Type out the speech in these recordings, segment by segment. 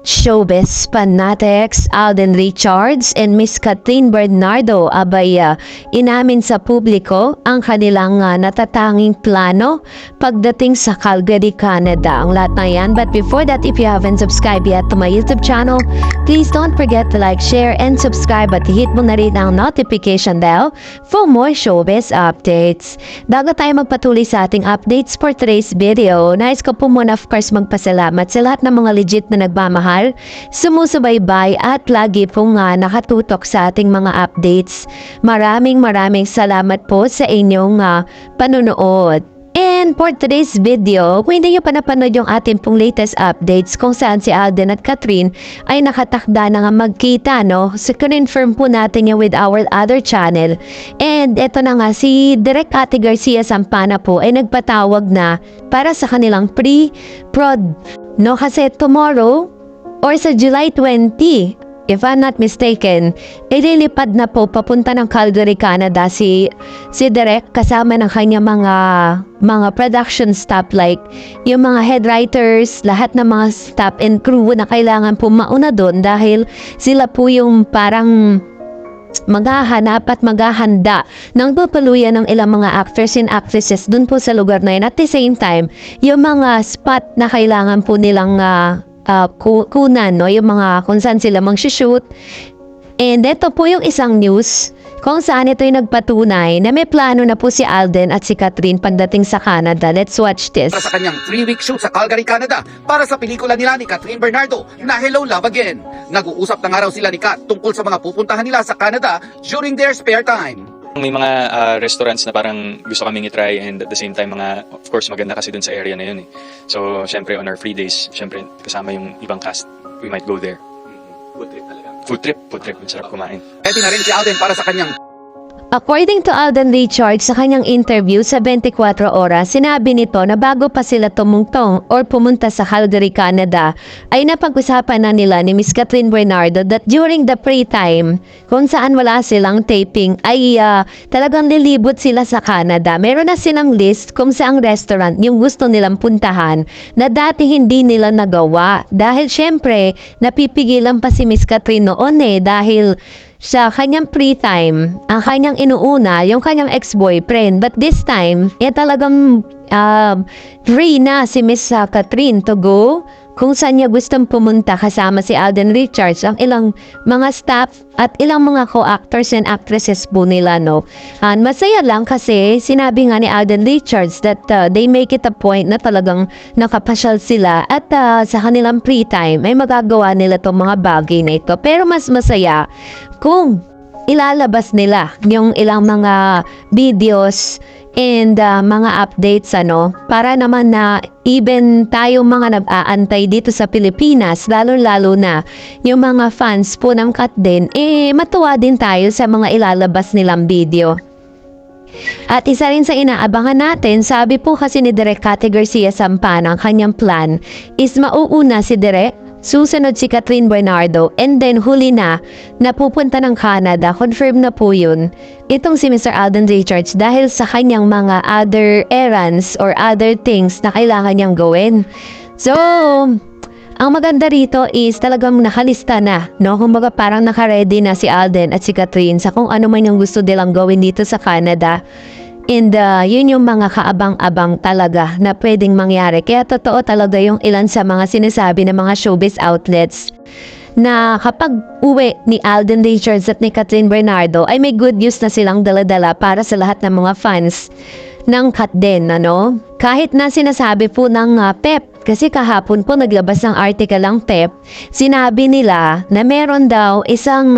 Showbiz fanatics Alden Richards and Miss Kathleen Bernardo inamin sa publiko ang kanilang natatanging plano pagdating sa Calgary, Canada. Ang lahat na yan. But before that, if you haven't subscribed yet to my YouTube channel, please don't forget to like, share, and subscribe at hit mo na rin ang notification bell for more showbiz updates. Bago tayo magpatuloy sa ating updates for today's video, nais ko po muna of course magpasalamat sa lahat ng mga legit na nagmamahal, sumusubaybay at lagi pong nakatutok sa ating mga updates. Maraming salamat po sa inyong panunood. And for today's video, kung hindi nyo pa napanood yung ating pong latest updates kung saan si Alden at Catherine ay nakatakda na nga magkita, no? So, confirm po natin yung with our other channel. And eto na nga, si Direk Ate Garcia Sampana po ay nagpatawag na para sa kanilang pre-prod, no? Kasi tomorrow, or sa July 20, if I'm not mistaken, ililipad na po papunta ng Calgary, Canada si Direk kasama ng kanyang mga production staff, like yung mga head writers, lahat ng mga staff and crew na kailangan po mauna doon dahil sila po yung parang maghahanap at maghahanda ng papaluyan ng ilang mga actors and actresses dun po sa lugar na yun. At the same time, yung mga spot na kailangan po nilang kunan, no? Yung mga kung saan sila mag-shoot. And ito po yung isang news kung saan ito yung nagpatunay na may plano na po si Alden at si Catherine pagdating sa Canada. Let's watch this. Para sa kanyang 3-week shoot sa Calgary, Canada, para sa pelikula nila ni Kathleen Bernardo na Hello Love Again. Nag-uusap na nga raw sila ni Kat tungkol sa mga pupuntahan nila sa Canada during their spare time. May mga restaurants na parang gusto kaming i-try, and at the same time of course maganda kasi dun sa area na yun eh. So syempre on our free days, syempre kasama yung ibang cast, we might go there. Food trip talaga. Food trip, masarap kumain. Pwede na rin si Alden para sa kanyang According to Alden Richards sa kanyang interview sa 24 Oras, sinabi nito na bago pa sila tumungtong or pumunta sa Calgary, Canada, ay napag-usapan na nila ni Miss Kathleen Bernardo that during the free time, kung saan wala silang taping, ay talagang nilibot sila sa Canada. Meron na silang list kung saang restaurant yung gusto nilang puntahan na dati hindi nila nagawa. Dahil syempre, napipigilan pa si Miss Kathleen noon dahil sa kanyang free time, ang kanyang inuuna, yung kanyang ex-boyfriend. But this time, talagang free na si Miss Catherine to go kung saan niya gustong pumunta kasama si Alden Richards, ang ilang mga staff at ilang mga co-actors and actresses po nila, no? And masaya lang kasi sinabi nga ni Alden Richards that they make it a point na talagang nakapasyal sila at sa kanilang free time ay magagawa nila itong mga bagay na ito. Pero mas masaya kung ilalabas nila yung ilang mga videos and mga updates, para naman na even tayo mga nag-aantay dito sa Pilipinas, lalo-lalo na yung mga fans po ng Kat din, matuwa din tayo sa mga ilalabas nilang video. At isa rin sa inaabangan natin, sabi po kasi ni Direk Ate Garcia Sampana, ang kanyang plan is mauuna si Direk, susunod si Kathleen Bernardo, and then huli na pupunta ng Canada. Confirm na po yun itong si Mr. Alden Richards dahil sa kanyang mga other errands or other things na kailangan niyang gawin. So, ang maganda rito is talagang nakalista na, no? Kumbaga parang naka-ready na si Alden at si Catherine sa kung ano man yung gusto nilang gawin dito sa Canada. And yun yung mga kaabang-abang talaga na pwedeng mangyari. Kaya totoo talaga yung ilan sa mga sinasabi ng mga showbiz outlets na kapag uwi ni Alden Richards at ni Kathleen Bernardo ay may good news na silang dala-dala para sa lahat ng mga fans ng Kat din, Kahit na sinasabi po ng PEP, kasi kahapon po naglabas ng article ang PEP, sinabi nila na meron daw isang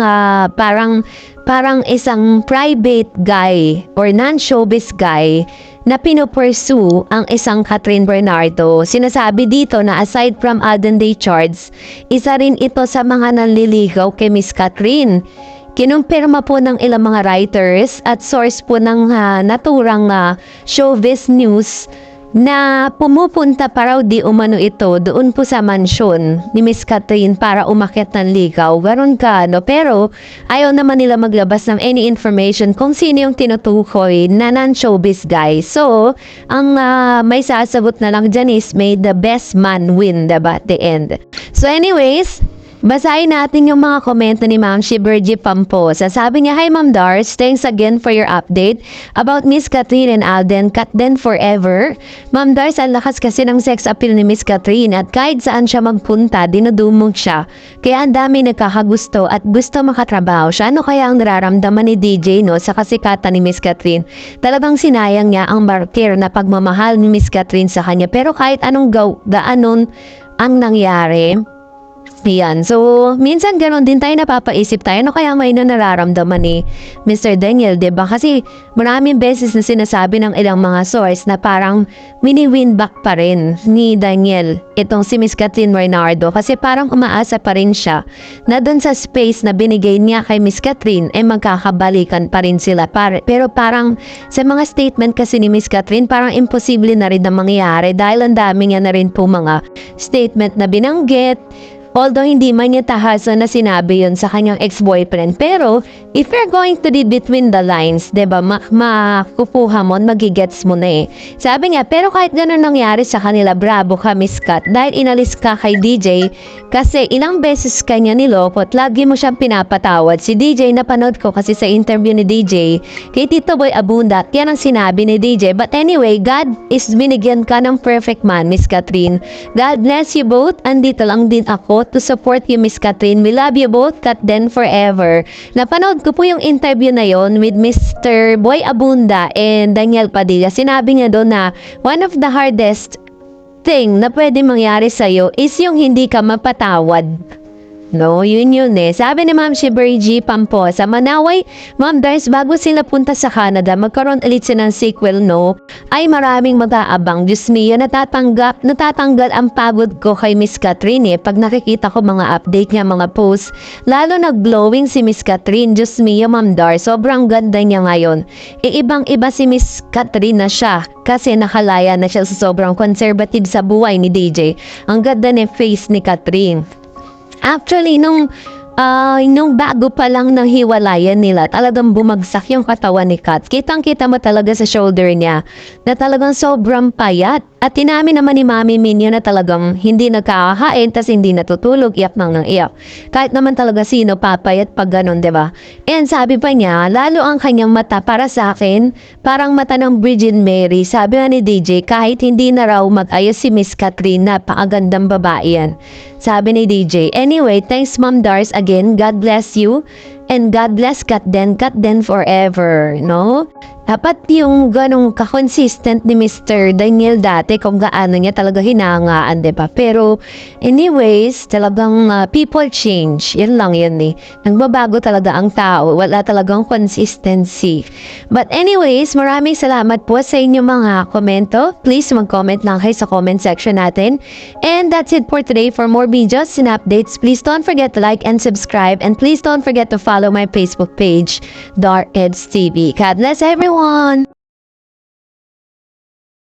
parang isang private guy or non-showbiz guy na pinopursue ang isang Kathleen Bernardo. Sinasabi dito na aside from Alden Richards, isa rin ito sa mga nanliligaw kay Miss Catherine. Kinumpirma po ng ilang mga writers at source po ng naturang showbiz news na pumupunta pa raw di umano ito doon po sa mansyon ni Miss Catherine para umakyat ng ligaw. Ganon ka, no? Pero ayaw naman nila maglabas ng any information kung sino yung tinutukoy na non-showbiz guy. So, ang may sasagot na lang dyan is may the best man win, diba, at the end. So anyways, basahin natin yung mga komento ni Ma'am Shiberji Pamposa. Sabi niya, "Hi Ma'am Dars, thanks again for your update about Miss Catherine and Alden, cut then forever. Ma'am Dars, ang lakas kasi ng sex appeal ni Miss Catherine at kahit saan siya magpunta, dinudumog siya. Kaya ang dami nagkakagusto at gusto makatrabaho siya. Ano kaya ang nararamdaman ni DJ, no, sa kasikatan ni Miss Catherine? Talagang sinayang niya ang martir na pagmamahal ni Miss Catherine sa kanya. Pero kahit anong daanon ang nangyari, yan. So, minsan ganon din tayo napapaisip tayo, ano kaya may nararamdaman ni Mr. Daniel, diba? Kasi maraming beses na sinasabi ng ilang mga source na parang mini-win back pa rin ni Daniel itong si Miss Catherine Bernardo kasi parang umaasa pa rin siya na dun sa space na binigay niya kay Miss Catherine magkakabalikan pa rin sila. Pero parang sa mga statement kasi ni Miss Catherine, parang imposible na rin na mangyari dahil ang dami niya na rin po mga statement na binanggit. Although hindi man niya tahasan na sinabi yun sa kanyang ex-boyfriend. Pero, if you're going to read between the lines, diba, makukuha mo, magigets mo na eh. Sabi niya, pero kahit ganun nangyari sa kanila, bravo ka, Miss Kat, dahil inalis ka kay DJ, kasi ilang beses kanya niloko at lagi mo siyang pinapatawad. Si DJ, napanood ko kasi sa interview ni DJ, kay Tito Boy Abunda, yan ang sinabi ni DJ. But anyway, God is binigyan ka ng perfect man, Miss Catherine. God bless you both. Andito lang din ako to support you, Miss Catherine. We love you both, Kat then forever. Napanood ko po yung interview na yon with Mr. Boy Abunda and Daniel Padilla. Sinabi niya doon na one of the hardest thing na pwede mangyari sa'yo is yung hindi ka mapatawad. No, yun eh. Sabi ni Ma'am Shiberji Pamposa, Manaway, Ma'am Dars, bago sila punta sa Canada, magkaroon ulit sila ng sequel, no? Ay maraming mag-aabang. Diyos mio, natatanggal ang pagod ko kay Miss Catherine eh. Pag nakikita ko mga update niya, mga posts, lalo nag-glowing si Miss Catherine. Diyos mio, Ma'am Dars, sobrang ganda niya ngayon. Ibang-iba si Miss Catherine na siya kasi nakalaya na siya sa sobrang conservative sa buhay ni DJ. Ang ganda ni face ni Catherine. Actually, nung bago pa lang ng hiwalayan nila, talagang bumagsak yung katawan ni Kat. Kitang-kita mo talaga sa shoulder niya na talagang sobrang payat. At tinamin naman ni Mami Minyo na talagang hindi nagkakahain tas hindi natutulog, iyak ng iyak. Kahit naman talaga sino papayat pag ganun, diba? And sabi pa niya, lalo ang kanyang mata para sa akin, parang mata ng Virgin Mary. Sabi nga ni DJ, kahit hindi na raw mag-ayos si Miss Catherine, napakagandang babae yan. Sabi ni DJ, anyway, thanks Ma'am Dars again, God bless you. And God bless Kat then forever, no? Dapat yung ganong kakonsistent ni Mr. Daniel dati kung gaano niya talaga hinangaan, diba? Pero anyways, talagang people change. Yan lang yun eh. Nagbabago talaga ang tao. Wala talagang consistency. But anyways, maraming salamat po sa inyong mga komento. Please mag-comment lang kayo sa comment section natin. And that's it for today. For more videos and updates, please don't forget to like and subscribe. And please don't forget to follow my Facebook page, Dark Eds TV. God bless everyone!